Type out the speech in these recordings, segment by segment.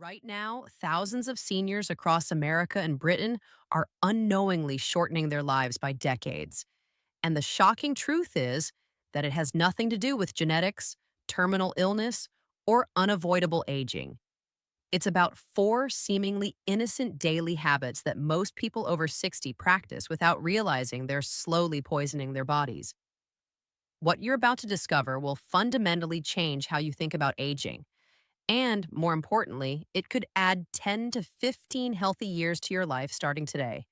Right now, thousands of seniors across America and Britain are unknowingly shortening their lives by decades. And the shocking truth is that it has nothing to do with genetics, terminal illness, or unavoidable aging. It's about four seemingly innocent daily habits that most people over 60 practice without realizing they're slowly poisoning their bodies. What you're about to discover will fundamentally change how you think about aging. And more importantly, it could add 10 to 15 healthy years to your life starting today.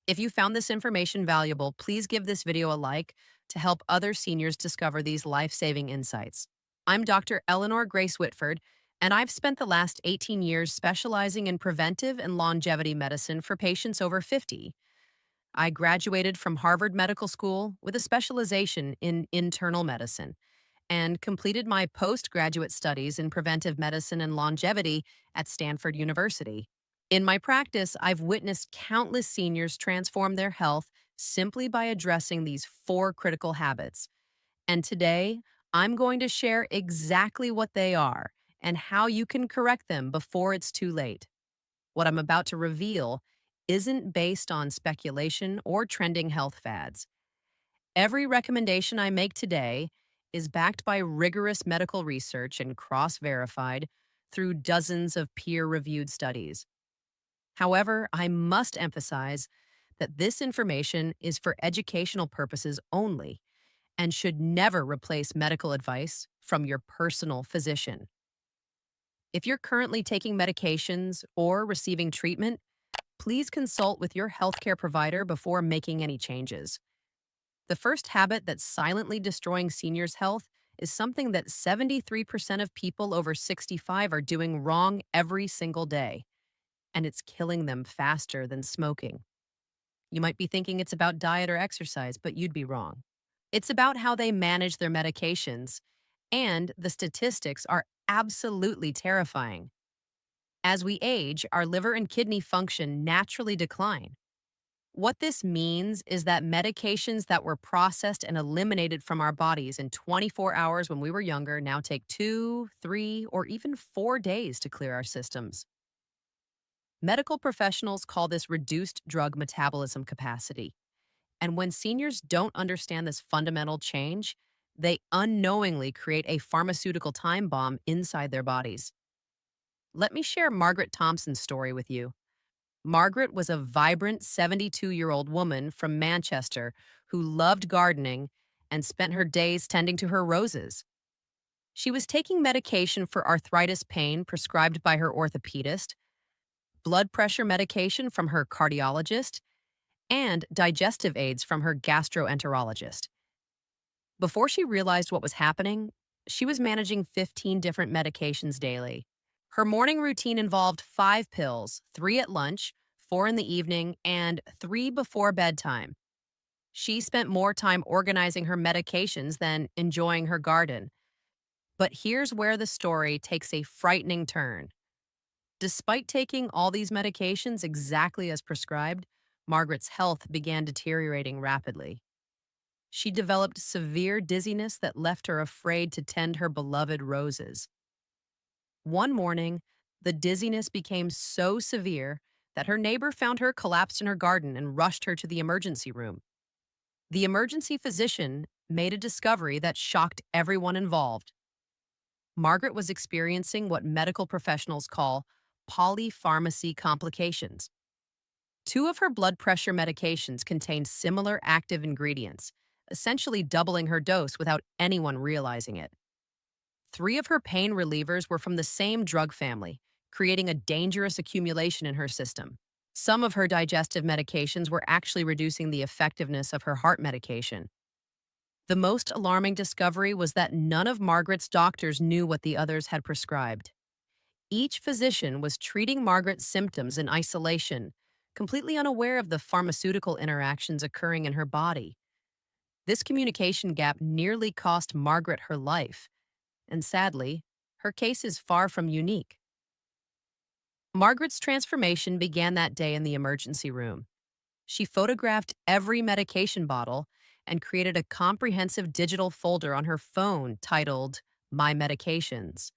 If you found this information valuable, please give this video a like to help other seniors discover these life saving insights. I'm Dr. Eleanor Grace Whitford, and I've spent the last 18 years specializing in preventive and longevity medicine for patients over 50. I graduated from Harvard Medical School with a specialization in internal medicine and completed my postgraduate studies in preventive medicine and longevity at Stanford University. In my practice, I've witnessed countless seniors transform their health simply by addressing these four critical habits. And today, I'm going to share exactly what they are and how you can correct them before it's too late. What I'm about to reveal isn't based on speculation or trending health fads. Every recommendation I make today is backed by rigorous medical research and cross verified through dozens of peer reviewed studies. However, I must emphasize that this information is for educational purposes only and should never replace medical advice from your personal physician. If you're currently taking medications or receiving treatment, please consult with your healthcare provider before making any changes. The first habit that's silently destroying seniors' health is something that 73% of people over 65 are doing wrong every single day, and it's killing them faster than smoking. You might be thinking it's about diet or exercise, but you'd be wrong. It's about how they manage their medications, and the statistics are absolutely terrifying. As we age, our liver and kidney function naturally decline. What this means is that medications that were processed and eliminated from our bodies in 24 hours when we were younger now take 2, 3, or even 4 days to clear our systems. Medical professionals call this reduced drug metabolism capacity. And when seniors don't understand this fundamental change, they unknowingly create a pharmaceutical time bomb inside their bodies. Let me share Margaret Thompson's story with you. Margaret was a vibrant 72-year-old woman from Manchester who loved gardening and spent her days tending to her roses. She was taking medication for arthritis pain prescribed by her orthopedist, blood pressure medication from her cardiologist, and digestive aids from her gastroenterologist. Before she realized what was happening, she was managing 15 different medications daily. Her morning routine involved 5 pills, 3 at lunch, 4 in the evening, and 3 before bedtime. She spent more time organizing her medications than enjoying her garden. But here's where the story takes a frightening turn. Despite taking all these medications exactly as prescribed, Margaret's health began deteriorating rapidly. She developed severe dizziness that left her afraid to tend her beloved roses. One morning, the dizziness became so severe that her neighbor found her collapsed in her garden and rushed her to the emergency room. The emergency physician made a discovery that shocked everyone involved. Margaret was experiencing what medical professionals call polypharmacy complications. 2 of her blood pressure medications contained similar active ingredients, essentially doubling her dose without anyone realizing it. 3 of her pain relievers were from the same drug family, creating a dangerous accumulation in her system. Some of her digestive medications were actually reducing the effectiveness of her heart medication. The most alarming discovery was that none of Margaret's doctors knew what the others had prescribed. Each physician was treating Margaret's symptoms in isolation, completely unaware of the pharmaceutical interactions occurring in her body. This communication gap nearly cost Margaret her life, and sadly, her case is far from unique. Margaret's transformation began that day in the emergency room. She photographed every medication bottle and created a comprehensive digital folder on her phone titled My Medications.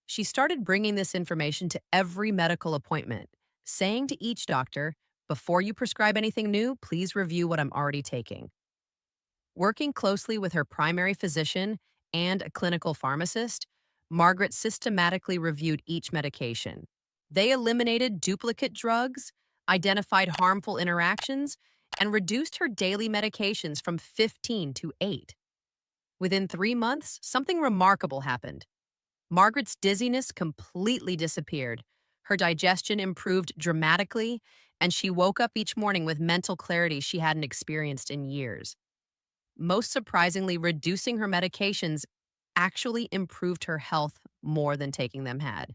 She started bringing this information to every medical appointment, saying to each doctor, before you prescribe anything new, please review what I'm already taking. Working closely with her primary physician and a clinical pharmacist, Margaret systematically reviewed each medication. They eliminated duplicate drugs, identified harmful interactions, and reduced her daily medications from 15 to 8. Within 3 months, something remarkable happened. Margaret's dizziness completely disappeared. Her digestion improved dramatically, and she woke up each morning with mental clarity she hadn't experienced in years. Most surprisingly, reducing her medications actually improved her health more than taking them had.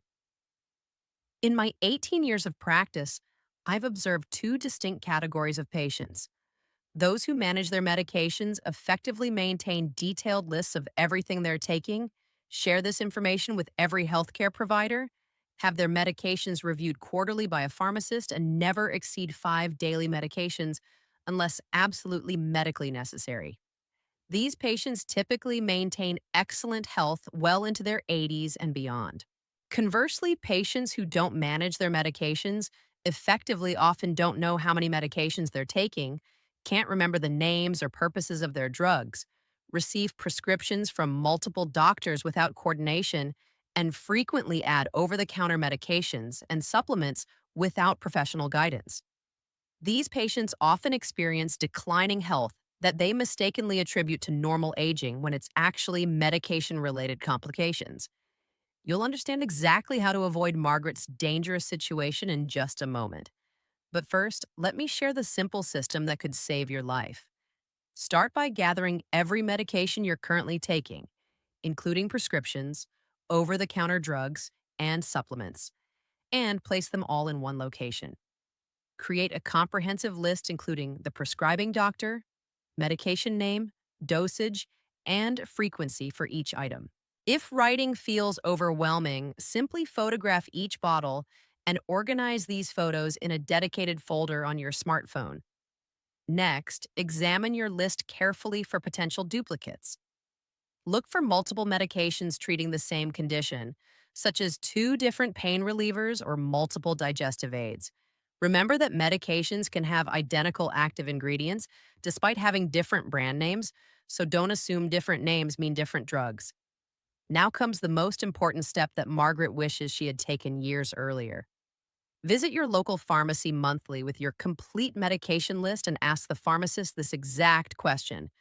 In my 18 years of practice, I've observed two distinct categories of patients: those who manage their medications effectively maintain detailed lists of everything they're taking, share this information with every healthcare provider, have their medications reviewed quarterly by a pharmacist, and never exceed 5 daily medications unless absolutely medically necessary. These patients typically maintain excellent health well into their 80s and beyond. Conversely, patients who don't manage their medications effectively often don't know how many medications they're taking, can't remember the names or purposes of their drugs, receive prescriptions from multiple doctors without coordination, and frequently add over the counter medications and supplements without professional guidance. These patients often experience declining health that they mistakenly attribute to normal aging when it's actually medication related complications. You'll understand exactly how to avoid Margaret's dangerous situation in just a moment. But first, let me share the simple system that could save your life. Start by gathering every medication you're currently taking, including prescriptions, over the counter drugs, and supplements, and place them all in one location. Create a comprehensive list including the prescribing doctor, medication name, dosage, and frequency for each item. If writing feels overwhelming, simply photograph each bottle and organize these photos in a dedicated folder on your smartphone. Next, examine your list carefully for potential duplicates. Look for multiple medications treating the same condition, such as two different pain relievers or multiple digestive aids. Remember that medications can have identical active ingredients despite having different brand names, so don't assume different names mean different drugs. Now comes the most important step that Margaret wishes she had taken years earlier. Visit your local pharmacy monthly with your complete medication list and ask the pharmacist this exact question: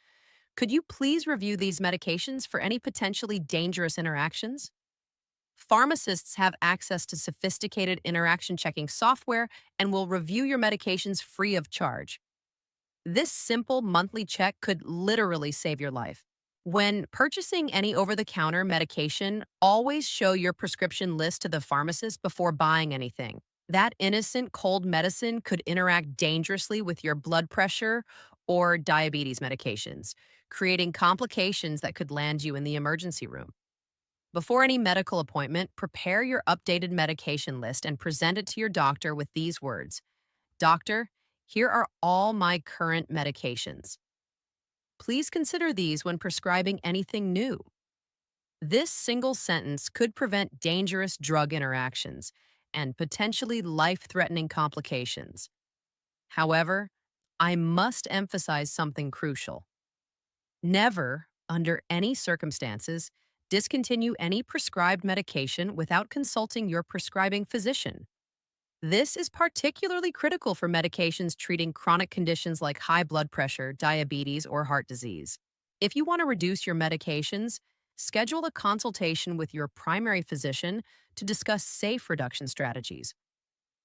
could you please review these medications for any potentially dangerous interactions? Pharmacists have access to sophisticated interaction checking software and will review your medications free of charge. This simple monthly check could literally save your life. When purchasing any over the counter medication, always show your prescription list to the pharmacist before buying anything. That innocent cold medicine could interact dangerously with your blood pressure or diabetes medications, creating complications that could land you in the emergency room. Before any medical appointment, prepare your updated medication list and present it to your doctor with these words: Doctor, here are all my current medications. Please consider these when prescribing anything new. This single sentence could prevent dangerous drug interactions and potentially life threatening complications. However, I must emphasize something crucial. Never, under any circumstances, discontinue any prescribed medication without consulting your prescribing physician. This is particularly critical for medications treating chronic conditions like high blood pressure, diabetes, or heart disease. If you want to reduce your medications, schedule a consultation with your primary physician to discuss safe reduction strategies.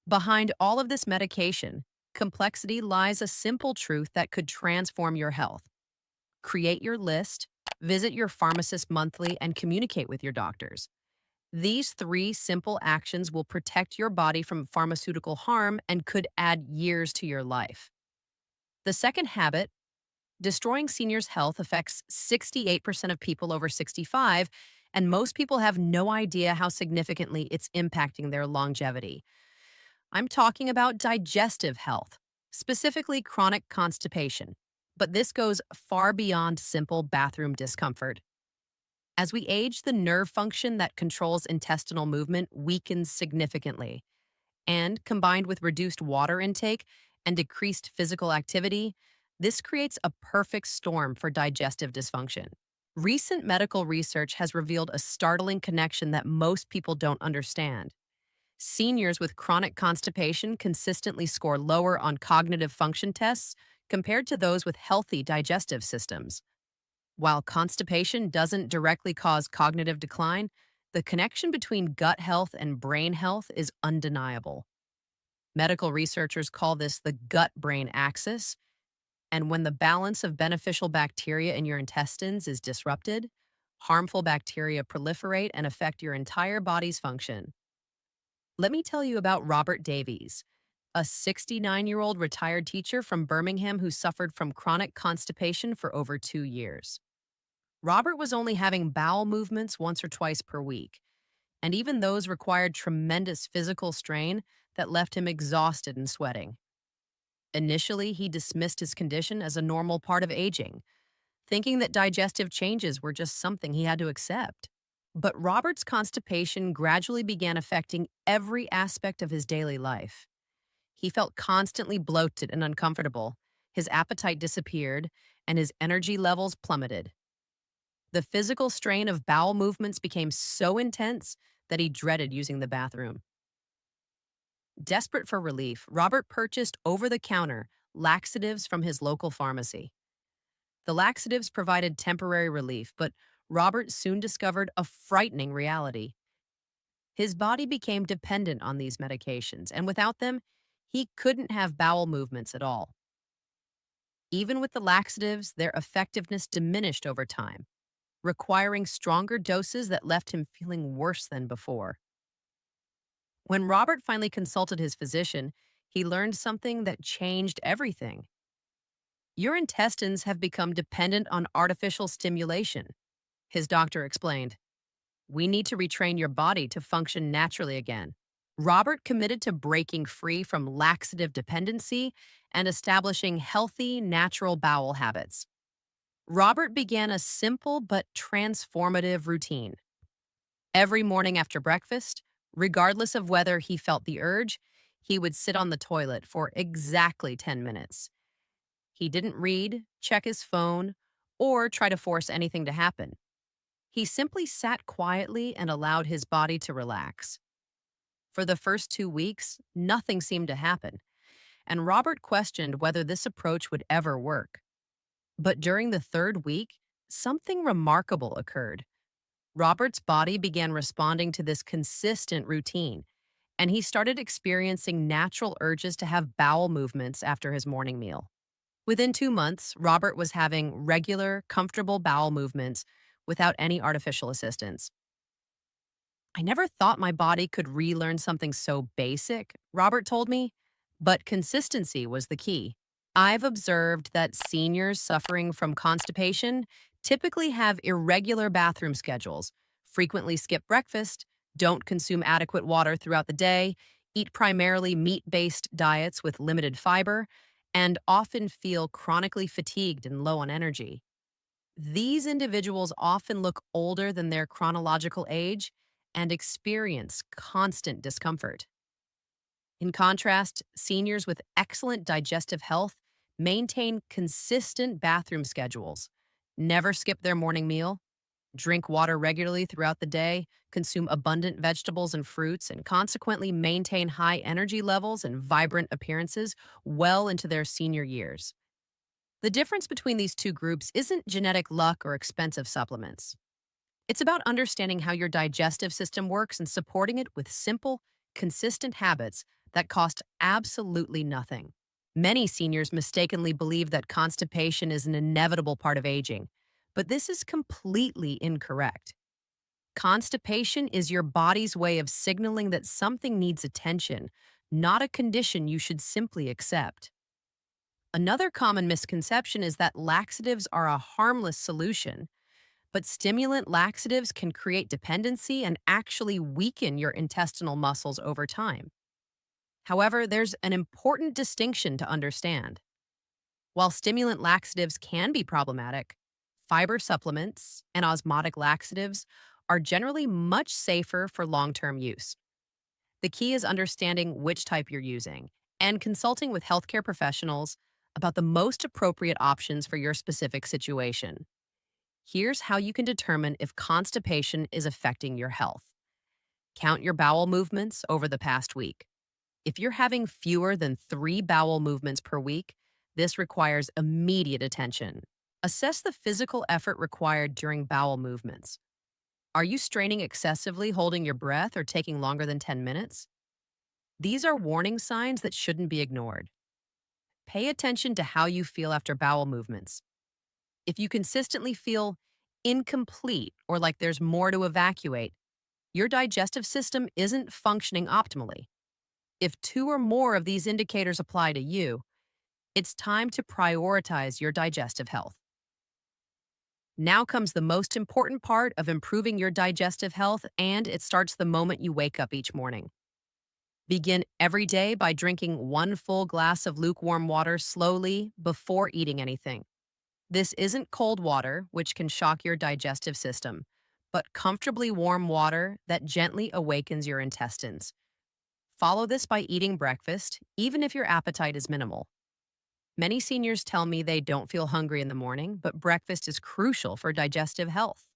Behind all of this medication complexity lies a simple truth that could transform your health. Create your list, visit your pharmacist monthly, and communicate with your doctors. These three simple actions will protect your body from pharmaceutical harm and could add years to your life. The second habit: destroying seniors' health affects 68% of people over 65, and most people have no idea how significantly it's impacting their longevity. I'm talking about digestive health, specifically chronic constipation. But this goes far beyond simple bathroom discomfort. As we age, the nerve function that controls intestinal movement weakens significantly. And combined with reduced water intake and decreased physical activity, this creates a perfect storm for digestive dysfunction. Recent medical research has revealed a startling connection that most people don't understand. Seniors with chronic constipation consistently score lower on cognitive function tests compared to those with healthy digestive systems. While constipation doesn't directly cause cognitive decline, the connection between gut health and brain health is undeniable. Medical researchers call this the gut brain axis, and when the balance of beneficial bacteria in your intestines is disrupted, harmful bacteria proliferate and affect your entire body's function. Let me tell you about Robert Davies, a 69-year-old retired teacher from Birmingham who suffered from chronic constipation for over 2 years. Robert was only having bowel movements once or twice per week, and even those required tremendous physical strain that left him exhausted and sweating. Initially, he dismissed his condition as a normal part of aging, thinking that digestive changes were just something he had to accept. But Robert's constipation gradually began affecting every aspect of his daily life. He felt constantly bloated and uncomfortable, his appetite disappeared, and his energy levels plummeted. The physical strain of bowel movements became so intense that he dreaded using the bathroom. Desperate for relief, Robert purchased over-the-counter laxatives from his local pharmacy. The laxatives provided temporary relief, but Robert soon discovered a frightening reality. His body became dependent on these medications, and without them, he couldn't have bowel movements at all. Even with the laxatives, their effectiveness diminished over time, requiring stronger doses that left him feeling worse than before. When Robert finally consulted his physician, he learned something that changed everything. Your intestines have become dependent on artificial stimulation, his doctor explained. We need to retrain your body to function naturally again. Robert committed to breaking free from laxative dependency and establishing healthy, natural bowel habits. Robert began a simple but transformative routine. Every morning after breakfast, regardless of whether he felt the urge, he would sit on the toilet for exactly 10 minutes. He didn't read, check his phone, or try to force anything to happen. He simply sat quietly and allowed his body to relax. For the first 2 weeks, nothing seemed to happen, and Robert questioned whether this approach would ever work. But during the third week, something remarkable occurred. Robert's body began responding to this consistent routine, and he started experiencing natural urges to have bowel movements after his morning meal. Within 2 months, Robert was having regular, comfortable bowel movements without any artificial assistance. I never thought my body could relearn something so basic, Robert told me, but consistency was the key. I've observed that seniors suffering from constipation typically have irregular bathroom schedules, frequently skip breakfast, don't consume adequate water throughout the day, eat primarily meat-based diets with limited fiber, and often feel chronically fatigued and low on energy. These individuals often look older than their chronological age and experience constant discomfort. In contrast, seniors with excellent digestive health maintain consistent bathroom schedules, never skip their morning meal, drink water regularly throughout the day, consume abundant vegetables and fruits, and consequently maintain high energy levels and vibrant appearances well into their senior years. The difference between these two groups isn't genetic luck or expensive supplements. It's about understanding how your digestive system works and supporting it with simple, consistent habits that cost absolutely nothing. Many seniors mistakenly believe that constipation is an inevitable part of aging, but this is completely incorrect. Constipation is your body's way of signaling that something needs attention, not a condition you should simply accept. Another common misconception is that laxatives are a harmless solution, but stimulant laxatives can create dependency and actually weaken your intestinal muscles over time. However, there's an important distinction to understand. While stimulant laxatives can be problematic, Fiber supplements and osmotic laxatives are generally much safer for long term use. The key is understanding which type you're using and consulting with healthcare professionals about the most appropriate options for your specific situation. Here's how you can determine if constipation is affecting your health. Count your bowel movements over the past week. If you're having fewer than 3 bowel movements per week, this requires immediate attention. Assess the physical effort required during bowel movements. Are you straining excessively, holding your breath, or taking longer than 10 minutes? These are warning signs that shouldn't be ignored. Pay attention to how you feel after bowel movements. If you consistently feel incomplete or like there's more to evacuate, your digestive system isn't functioning optimally. If 2 or more of these indicators apply to you, it's time to prioritize your digestive health. Now comes the most important part of improving your digestive health, and it starts the moment you wake up each morning. Begin every day by drinking 1 full glass of lukewarm water slowly before eating anything. This isn't cold water, which can shock your digestive system, but comfortably warm water that gently awakens your intestines. Follow this by eating breakfast, even if your appetite is minimal. Many seniors tell me they don't feel hungry in the morning, but breakfast is crucial for digestive health.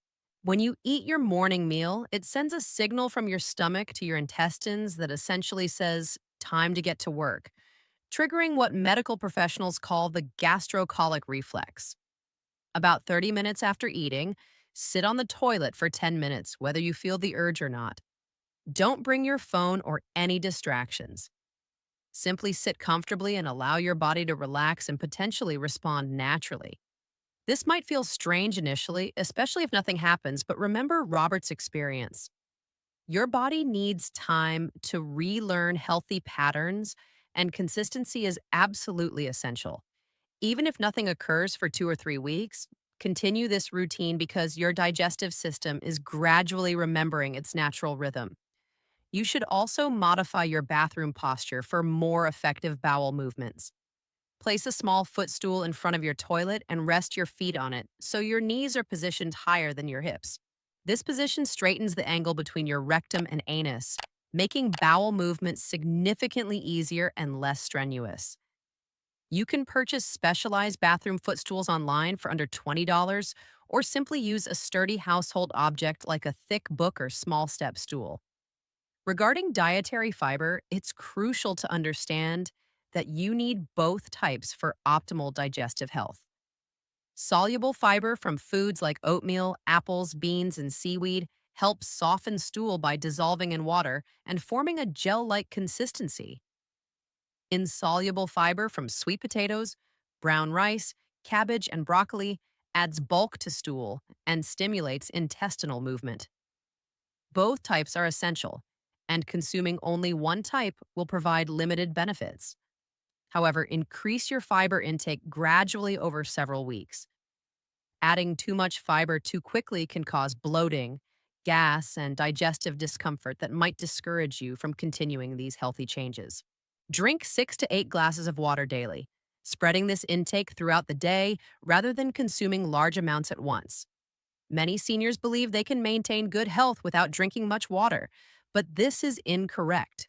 When you eat your morning meal, it sends a signal from your stomach to your intestines that essentially says, time to get to work, triggering what medical professionals call the gastrocolic reflex. About 30 minutes after eating, sit on the toilet for 10 minutes, whether you feel the urge or not. Don't bring your phone or any distractions. Simply sit comfortably and allow your body to relax and potentially respond naturally. This might feel strange initially, especially if nothing happens, but remember Robert's experience. Your body needs time to relearn healthy patterns, and consistency is absolutely essential. Even if nothing occurs for 2 or 3 weeks, continue this routine because your digestive system is gradually remembering its natural rhythm. You should also modify your bathroom posture for more effective bowel movements. Place a small footstool in front of your toilet and rest your feet on it so your knees are positioned higher than your hips. This position straightens the angle between your rectum and anus, making bowel movements significantly easier and less strenuous. You can purchase specialized bathroom footstools online for under $20 or simply use a sturdy household object like a thick book or small step stool. Regarding dietary fiber, it's crucial to understand that you need both types for optimal digestive health. Soluble fiber from foods like oatmeal, apples, beans, and seaweed helps soften stool by dissolving in water and forming a gel like consistency. Insoluble fiber from sweet potatoes, brown rice, cabbage, and broccoli adds bulk to stool and stimulates intestinal movement. Both types are essential, and consuming only one type will provide limited benefits. However, increase your fiber intake gradually over several weeks. Adding too much fiber too quickly can cause bloating, gas, and digestive discomfort that might discourage you from continuing these healthy changes. Drink 6 to 8 glasses of water daily, spreading this intake throughout the day rather than consuming large amounts at once. Many seniors believe they can maintain good health without drinking much water, but this is incorrect.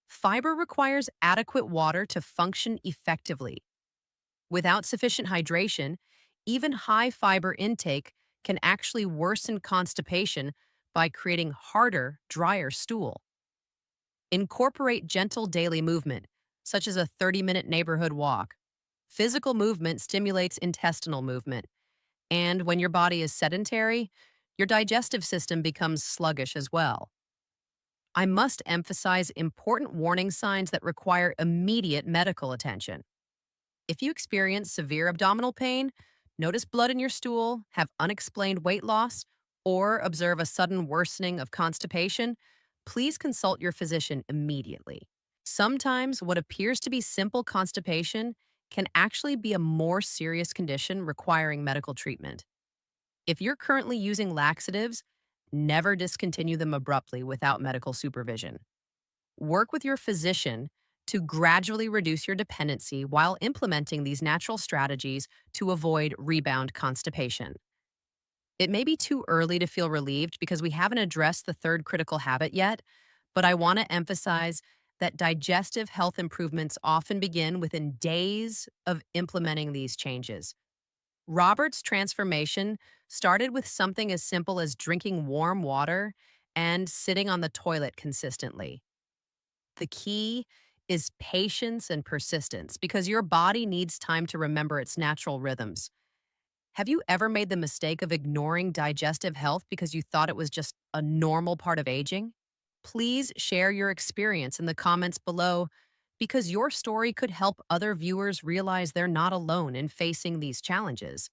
Fiber requires adequate water to function effectively. Without sufficient hydration, even high fiber intake can actually worsen constipation by creating harder, drier stool. Incorporate gentle daily movement, such as a 30-minute neighborhood walk. Physical movement stimulates intestinal movement, and when your body is sedentary, your digestive system becomes sluggish as well. I must emphasize important warning signs that require immediate medical attention. If you experience severe abdominal pain, notice blood in your stool, have unexplained weight loss, or observe a sudden worsening of constipation, please consult your physician immediately. Sometimes what appears to be simple constipation can actually be a more serious condition requiring medical treatment. If you're currently using laxatives, never discontinue them abruptly without medical supervision. Work with your physician to gradually reduce your dependency while implementing these natural strategies to avoid rebound constipation. It may be too early to feel relieved because we haven't addressed the third critical habit yet, but I want to emphasize that digestive health improvements often begin within days of implementing these changes. Robert's transformation started with something as simple as drinking warm water and sitting on the toilet consistently. The key is patience and persistence because your body needs time to remember its natural rhythms. Have you ever made the mistake of ignoring digestive health because you thought it was just a normal part of aging? Please share your experience in the comments below because your story could help other viewers realize they're not alone in facing these challenges.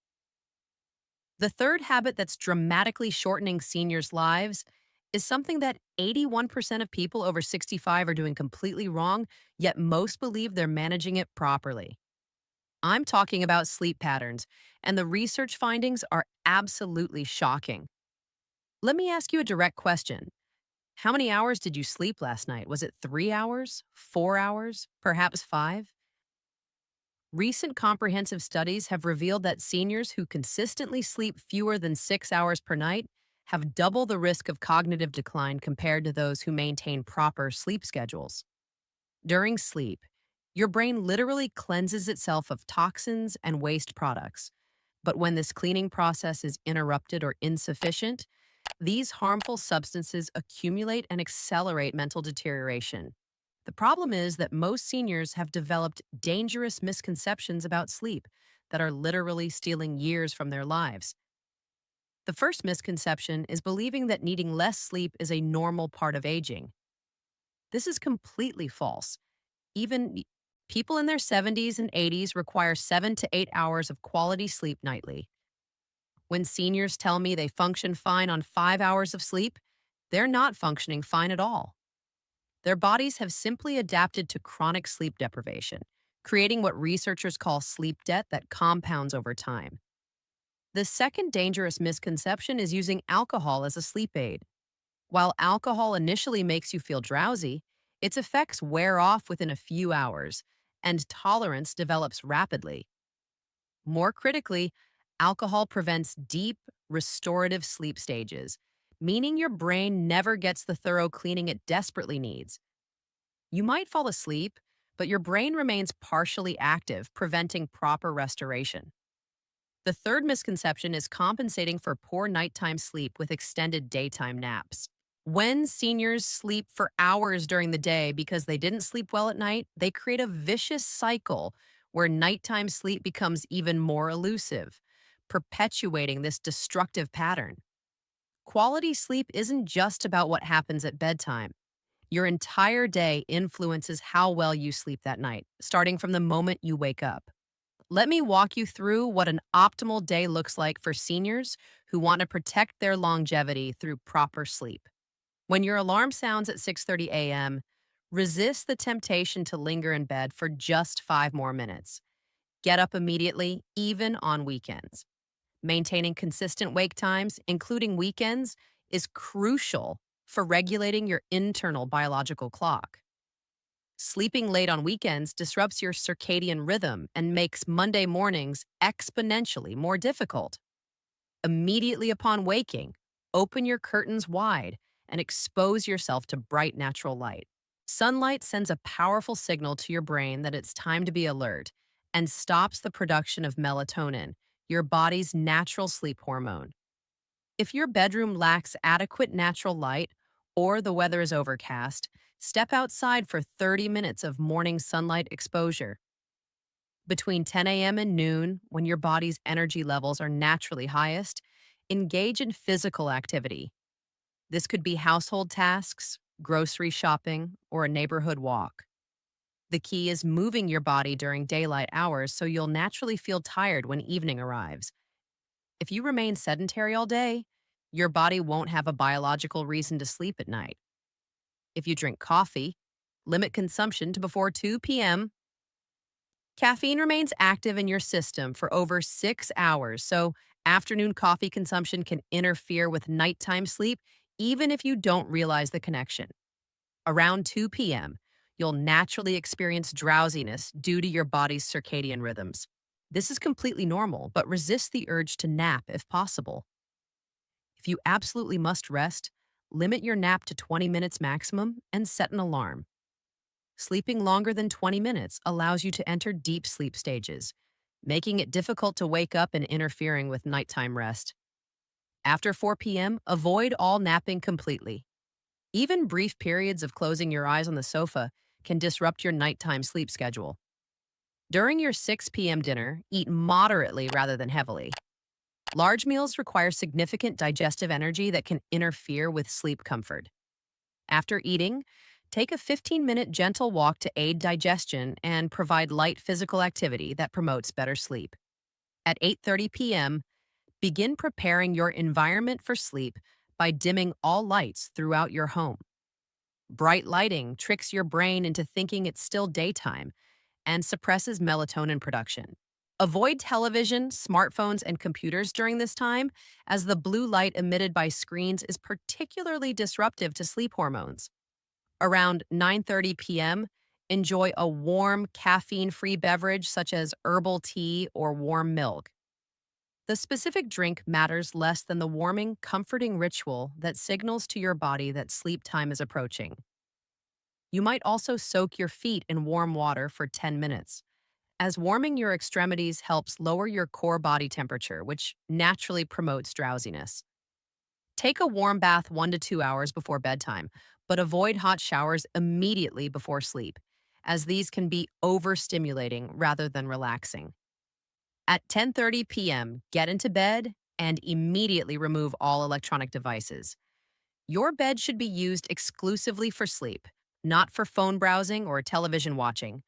The third habit that's dramatically shortening seniors' lives is something that 81% of people over 65 are doing completely wrong, yet most believe they're managing it properly. I'm talking about sleep patterns, and the research findings are absolutely shocking. Let me ask you a direct question. How many hours did you sleep last night? Was it 3 hours, 4 hours, perhaps five? Recent comprehensive studies have revealed that seniors who consistently sleep fewer than 6 hours per night have double the risk of cognitive decline compared to those who maintain proper sleep schedules. During sleep, your brain literally cleanses itself of toxins and waste products. But when this cleaning process is interrupted or insufficient, these harmful substances accumulate and accelerate mental deterioration. The problem is that most seniors have developed dangerous misconceptions about sleep that are literally stealing years from their lives. The first misconception is believing that needing less sleep is a normal part of aging. This is completely false. Even people in their 70s and 80s require 7 to 8 hours of quality sleep nightly. When seniors tell me they function fine on 5 hours of sleep, they're not functioning fine at all. Their bodies have simply adapted to chronic sleep deprivation, creating what researchers call sleep debt that compounds over time. The second dangerous misconception is using alcohol as a sleep aid. While alcohol initially makes you feel drowsy, its effects wear off within a few hours, and tolerance develops rapidly. More critically, alcohol prevents deep, restorative sleep stages, meaning your brain never gets the thorough cleaning it desperately needs. You might fall asleep, but your brain remains partially active, preventing proper restoration. The third misconception is compensating for poor nighttime sleep with extended daytime naps. When seniors sleep for hours during the day because they didn't sleep well at night, they create a vicious cycle where nighttime sleep becomes even more elusive, perpetuating this destructive pattern. Quality sleep isn't just about what happens at bedtime. Your entire day influences how well you sleep that night, starting from the moment you wake up. Let me walk you through what an optimal day looks like for seniors who want to protect their longevity through proper sleep. When your alarm sounds at 6:30 a.m., resist the temptation to linger in bed for just 5 more minutes. Get up immediately, even on weekends. Maintaining consistent wake times, including weekends, is crucial for regulating your internal biological clock. Sleeping late on weekends disrupts your circadian rhythm and makes Monday mornings exponentially more difficult. Immediately upon waking, open your curtains wide and expose yourself to bright natural light. Sunlight sends a powerful signal to your brain that it's time to be alert and stops the production of melatonin, your body's natural sleep hormone. If your bedroom lacks adequate natural light or the weather is overcast, step outside for 30 minutes of morning sunlight exposure. Between 10 a.m. and noon, when your body's energy levels are naturally highest, engage in physical activity. This could be household tasks, grocery shopping, or a neighborhood walk. The key is moving your body during daylight hours so you'll naturally feel tired when evening arrives. If you remain sedentary all day, your body won't have a biological reason to sleep at night. If you drink coffee, limit consumption to before 2 p.m. Caffeine remains active in your system for over 6 hours, so afternoon coffee consumption can interfere with nighttime sleep even if you don't realize the connection. Around 2 p.m., you'll naturally experience drowsiness due to your body's circadian rhythms. This is completely normal, but resist the urge to nap if possible. If you absolutely must rest, limit your nap to 20 minutes maximum and set an alarm. Sleeping longer than 20 minutes allows you to enter deep sleep stages, making it difficult to wake up and interfering with nighttime rest. After 4 p.m., avoid all napping completely. Even brief periods of closing your eyes on the sofa can disrupt your nighttime sleep schedule. During your 6 p.m. dinner, eat moderately rather than heavily. Large meals require significant digestive energy that can interfere with sleep comfort. After eating, take a 15-minute gentle walk to aid digestion and provide light physical activity that promotes better sleep. At 8:30 p.m., begin preparing your environment for sleep by dimming all lights throughout your home. Bright lighting tricks your brain into thinking it's still daytime and suppresses melatonin production. Avoid television, smartphones, and computers during this time, as the blue light emitted by screens is particularly disruptive to sleep hormones. Around 9:30 p.m., enjoy a warm, caffeine-free beverage such as herbal tea or warm milk. The specific drink matters less than the warming, comforting ritual that signals to your body that sleep time is approaching. You might also soak your feet in warm water for 10 minutes, as warming your extremities helps lower your core body temperature, which naturally promotes drowsiness. Take a warm bath 1 to 2 hours before bedtime, but avoid hot showers immediately before sleep, as these can be overstimulating rather than relaxing. At 10:30 p.m., get into bed and immediately remove all electronic devices. Your bed should be used exclusively for sleep, not for phone browsing or television watching.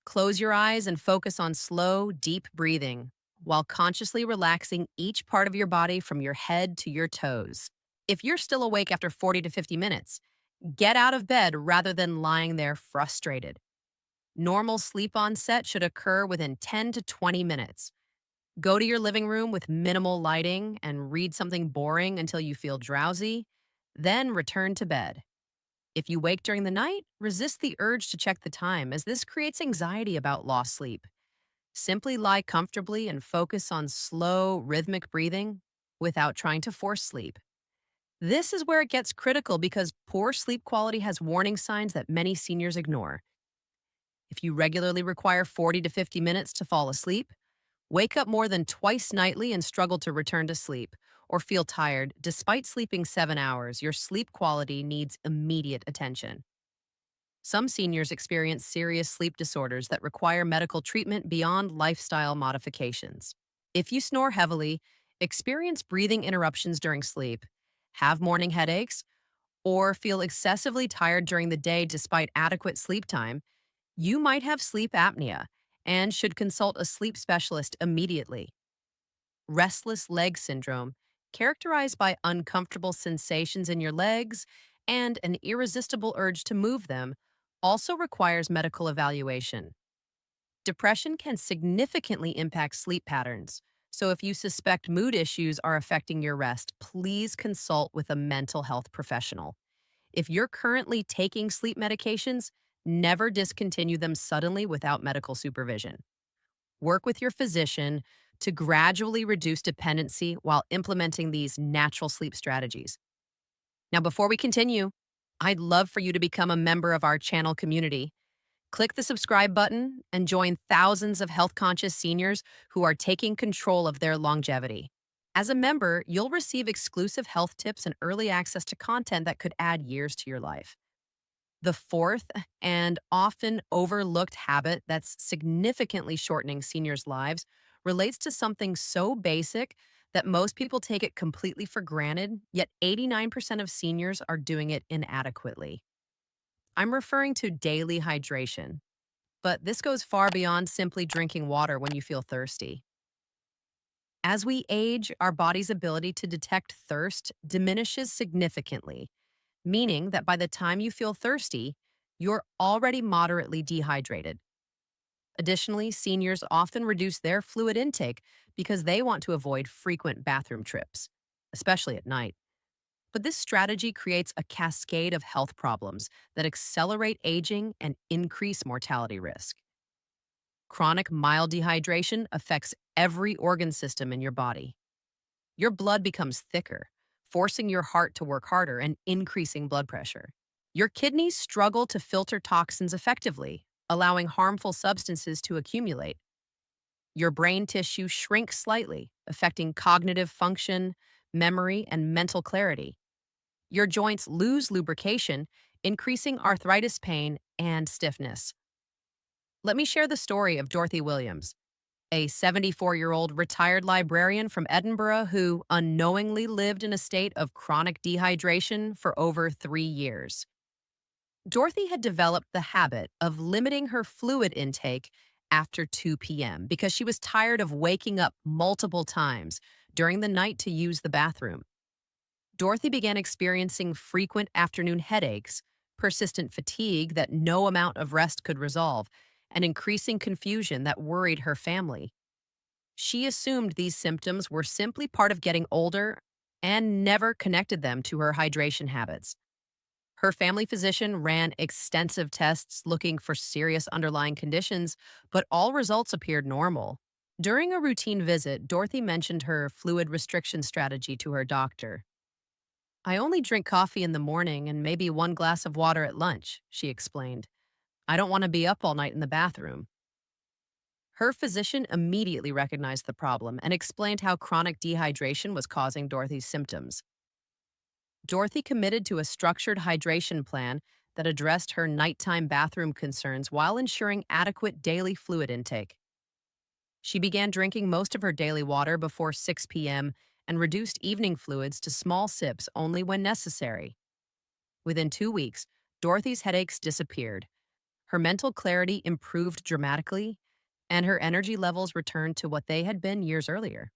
Close your eyes and focus on slow, deep breathing while consciously relaxing each part of your body from your head to your toes. If you're still awake after 40 to 50 minutes, get out of bed rather than lying there frustrated. Normal sleep onset should occur within 10 to 20 minutes. Go to your living room with minimal lighting and read something boring until you feel drowsy, then return to bed. If you wake during the night, resist the urge to check the time, as this creates anxiety about lost sleep. Simply lie comfortably and focus on slow, rhythmic breathing without trying to force sleep. This is where it gets critical, because poor sleep quality has warning signs that many seniors ignore. If you regularly require 40 to 50 minutes to fall asleep, wake up more than twice nightly and struggle to return to sleep, or feel tired despite sleeping 7 hours, your sleep quality needs immediate attention. Some seniors experience serious sleep disorders that require medical treatment beyond lifestyle modifications. If you snore heavily, experience breathing interruptions during sleep, have morning headaches, or feel excessively tired during the day despite adequate sleep time, you might have sleep apnea and should consult a sleep specialist immediately. Restless leg syndrome, characterized by uncomfortable sensations in your legs and an irresistible urge to move them, also requires medical evaluation. Depression can significantly impact sleep patterns, so if you suspect mood issues are affecting your rest, please consult with a mental health professional. If you're currently taking sleep medications, never discontinue them suddenly without medical supervision. Work with your physician to gradually reduce dependency while implementing these natural sleep strategies. Now, before we continue, I'd love for you to become a member of our channel community. Click the subscribe button and join thousands of health conscious seniors who are taking control of their longevity. As a member, you'll receive exclusive health tips and early access to content that could add years to your life. The fourth and often overlooked habit that's significantly shortening seniors' lives relates to something so basic that most people take it completely for granted, yet 89% of seniors are doing it inadequately. I'm referring to daily hydration, but this goes far beyond simply drinking water when you feel thirsty. As we age, our body's ability to detect thirst diminishes significantly, meaning that by the time you feel thirsty, you're already moderately dehydrated. Additionally, seniors often reduce their fluid intake because they want to avoid frequent bathroom trips, especially at night. But this strategy creates a cascade of health problems that accelerate aging and increase mortality risk. Chronic mild dehydration affects every organ system in your body. Your blood becomes thicker, forcing your heart to work harder and increasing blood pressure. Your kidneys struggle to filter toxins effectively, allowing harmful substances to accumulate. Your brain tissue shrinks slightly, affecting cognitive function, memory, and mental clarity. Your joints lose lubrication, increasing arthritis pain and stiffness. Let me share the story of Dorothy Williams, a 74-year-old retired librarian from Edinburgh who unknowingly lived in a state of chronic dehydration for over 3 years. Dorothy had developed the habit of limiting her fluid intake after 2 p.m. because she was tired of waking up multiple times during the night to use the bathroom. Dorothy began experiencing frequent afternoon headaches, persistent fatigue that no amount of rest could resolve, and increasing confusion that worried her family. She assumed these symptoms were simply part of getting older and never connected them to her hydration habits. Her family physician ran extensive tests looking for serious underlying conditions, but all results appeared normal. During a routine visit, Dorothy mentioned her fluid restriction strategy to her doctor. "I only drink coffee in the morning and maybe one glass of water at lunch," she explained. "I don't want to be up all night in the bathroom." Her physician immediately recognized the problem and explained how chronic dehydration was causing Dorothy's symptoms. Dorothy committed to a structured hydration plan that addressed her nighttime bathroom concerns while ensuring adequate daily fluid intake. She began drinking most of her daily water before 6 p.m. and reduced evening fluids to small sips only when necessary. Within 2 weeks, Dorothy's headaches disappeared. Her mental clarity improved dramatically, and her energy levels returned to what they had been years earlier.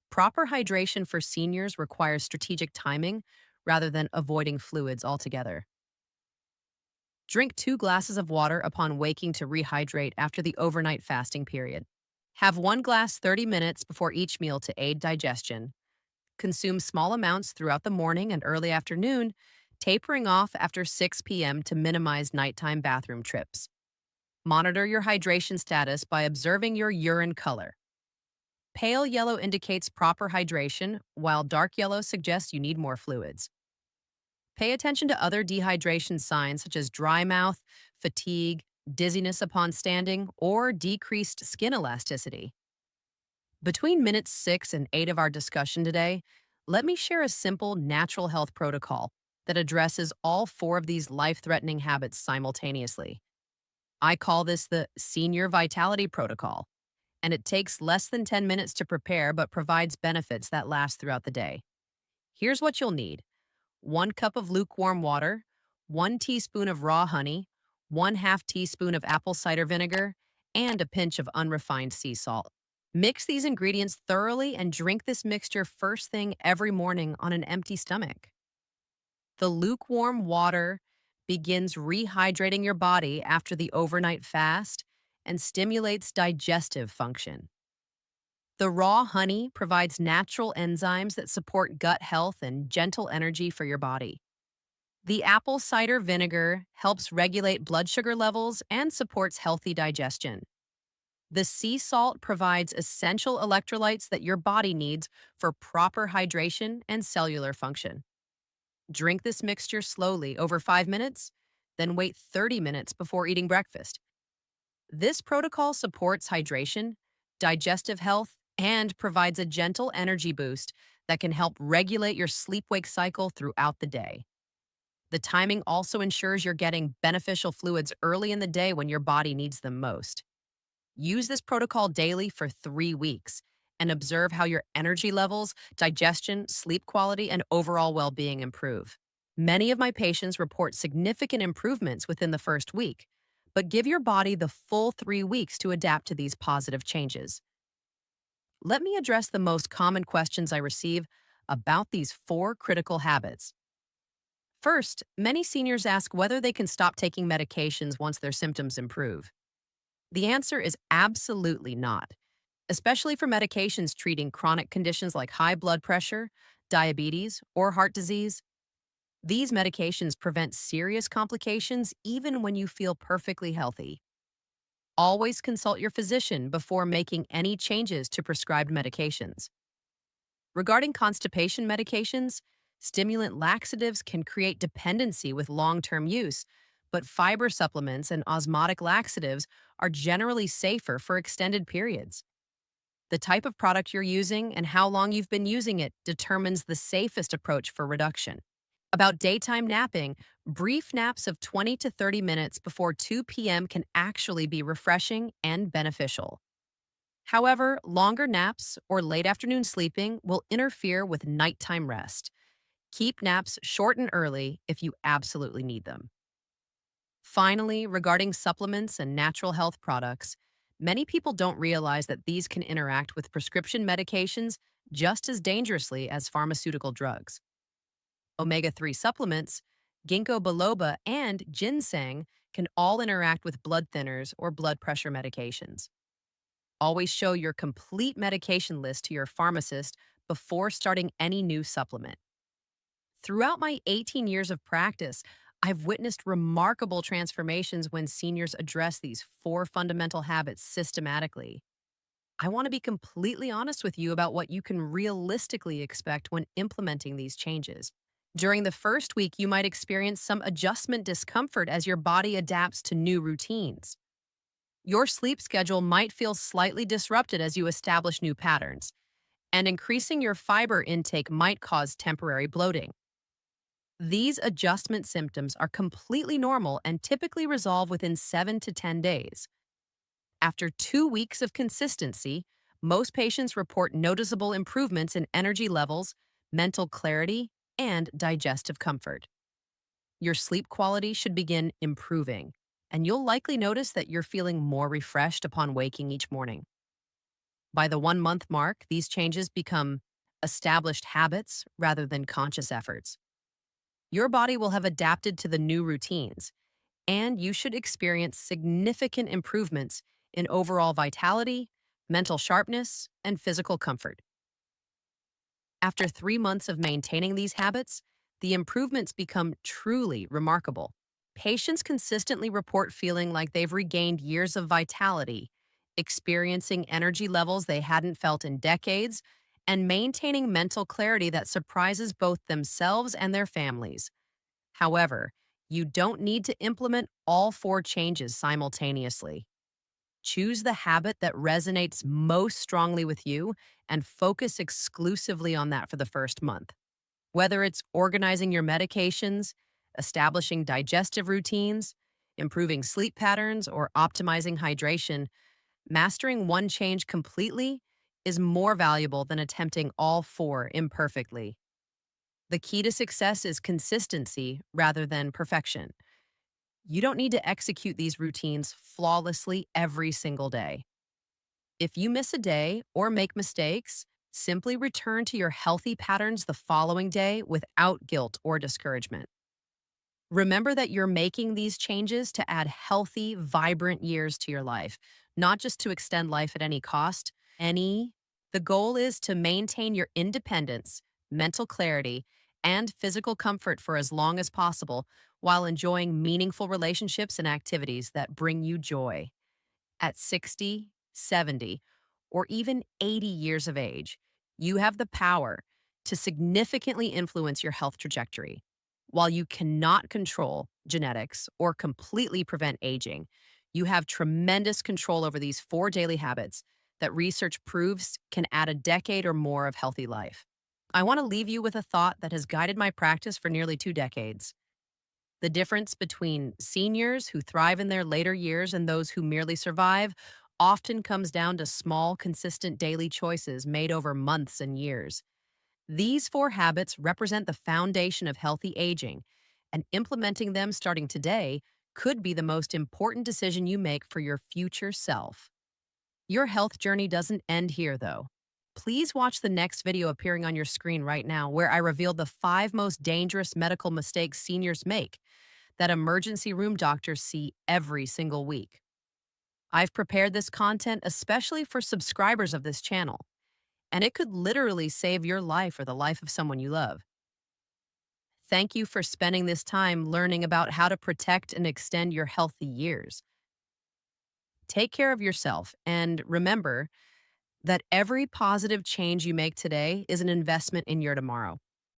Proper hydration for seniors requires strategic timing rather than avoiding fluids altogether. Drink 2 glasses of water upon waking to rehydrate after the overnight fasting period. Have 1 glass 30 minutes before each meal to aid digestion. Consume small amounts throughout the morning and early afternoon, tapering off after 6 p.m. to minimize nighttime bathroom trips. Monitor your hydration status by observing your urine color. Pale yellow indicates proper hydration, while dark yellow suggests you need more fluids. Pay attention to other dehydration signs such as dry mouth, fatigue, dizziness upon standing, or decreased skin elasticity. Between minutes 6 and 8 of our discussion today, let me share a simple natural health protocol that addresses all 4 of these life-threatening habits simultaneously. I call this the Senior Vitality Protocol, and it takes less than 10 minutes to prepare but provides benefits that last throughout the day. Here's what you'll need: 1 cup of lukewarm water, 1 teaspoon of raw honey, 1/2 teaspoon of apple cider vinegar, and a pinch of unrefined sea salt. Mix these ingredients thoroughly and drink this mixture first thing every morning on an empty stomach. The lukewarm water begins rehydrating your body after the overnight fast and stimulates digestive function. The raw honey provides natural enzymes that support gut health and gentle energy for your body. The apple cider vinegar helps regulate blood sugar levels and supports healthy digestion. The sea salt provides essential electrolytes that your body needs for proper hydration and cellular function. Drink this mixture slowly over 5 minutes, then wait 30 minutes before eating breakfast. This protocol supports hydration, digestive health, and provides a gentle energy boost that can help regulate your sleep-wake cycle throughout the day. The timing also ensures you're getting beneficial fluids early in the day when your body needs them most. Use this protocol daily for 3 weeks and observe how your energy levels, digestion, sleep quality, and overall well-being improve. Many of my patients report significant improvements within the first week, but give your body the full 3 weeks to adapt to these positive changes. Let me address the most common questions I receive about these 4 critical habits. First, many seniors ask whether they can stop taking medications once their symptoms improve. The answer is absolutely not, especially for medications treating chronic conditions like high blood pressure, diabetes, or heart disease. These medications prevent serious complications even when you feel perfectly healthy. Always consult your physician before making any changes to prescribed medications. Regarding constipation medications, Stimulant laxatives can create dependency with long term use, but fiber supplements and osmotic laxatives are generally safer for extended periods. The type of product you're using and how long you've been using it determines the safest approach for reduction. About daytime napping, brief naps of 20 to 30 minutes before 2 p.m. can actually be refreshing and beneficial. However, longer naps or late afternoon sleeping will interfere with nighttime rest. Keep naps short and early if you absolutely need them. Finally, regarding supplements and natural health products, many people don't realize that these can interact with prescription medications just as dangerously as pharmaceutical drugs. Omega 3 supplements, ginkgo biloba, and ginseng can all interact with blood thinners or blood pressure medications. Always show your complete medication list to your pharmacist before starting any new supplement. Throughout my 18 years of practice, I've witnessed remarkable transformations when seniors address these four fundamental habits systematically. I want to be completely honest with you about what you can realistically expect when implementing these changes. During the first week, you might experience some adjustment discomfort as your body adapts to new routines. Your sleep schedule might feel slightly disrupted as you establish new patterns, and increasing your fiber intake might cause temporary bloating. These adjustment symptoms are completely normal and typically resolve within 7 to 10 days. After 2 weeks of consistency, most patients report noticeable improvements in energy levels, mental clarity, and digestive comfort. Your sleep quality should begin improving, and you'll likely notice that you're feeling more refreshed upon waking each morning. By the 1 month mark, these changes become established habits rather than conscious efforts. Your body will have adapted to the new routines, and you should experience significant improvements in overall vitality, mental sharpness, and physical comfort. After 3 months of maintaining these habits, the improvements become truly remarkable. Patients consistently report feeling like they've regained years of vitality, experiencing energy levels they hadn't felt in decades, and maintaining mental clarity that surprises both themselves and their families. However, you don't need to implement all four changes simultaneously. Choose the habit that resonates most strongly with you and focus exclusively on that for the first month. Whether it's organizing your medications, establishing digestive routines, improving sleep patterns, or optimizing hydration, mastering one change completely is more valuable than attempting all four imperfectly. The key to success is consistency rather than perfection. You don't need to execute these routines flawlessly every single day. If you miss a day or make mistakes, simply return to your healthy patterns the following day without guilt or discouragement. Remember that you're making these changes to add healthy, vibrant years to your life, not just to extend life at any cost. The goal is to maintain your independence, mental clarity, and physical comfort for as long as possible while enjoying meaningful relationships and activities that bring you joy. At 60, 70, or even 80 years of age, you have the power to significantly influence your health trajectory. While you cannot control genetics or completely prevent aging, you have tremendous control over these four daily habits that research proves can add a decade or more of healthy life. I want to leave you with a thought that has guided my practice for nearly 2 decades. The difference between seniors who thrive in their later years and those who merely survive often comes down to small, consistent daily choices made over months and years. These four habits represent the foundation of healthy aging, and implementing them starting today could be the most important decision you make for your future self. Your health journey doesn't end here, though. Please watch the next video appearing on your screen right now, where I reveal the 5 most dangerous medical mistakes seniors make that emergency room doctors see every single week. I've prepared this content especially for subscribers of this channel, and it could literally save your life or the life of someone you love. Thank you for spending this time learning about how to protect and extend your healthy years. Take care of yourself, and remember that every positive change you make today is an investment in your tomorrow.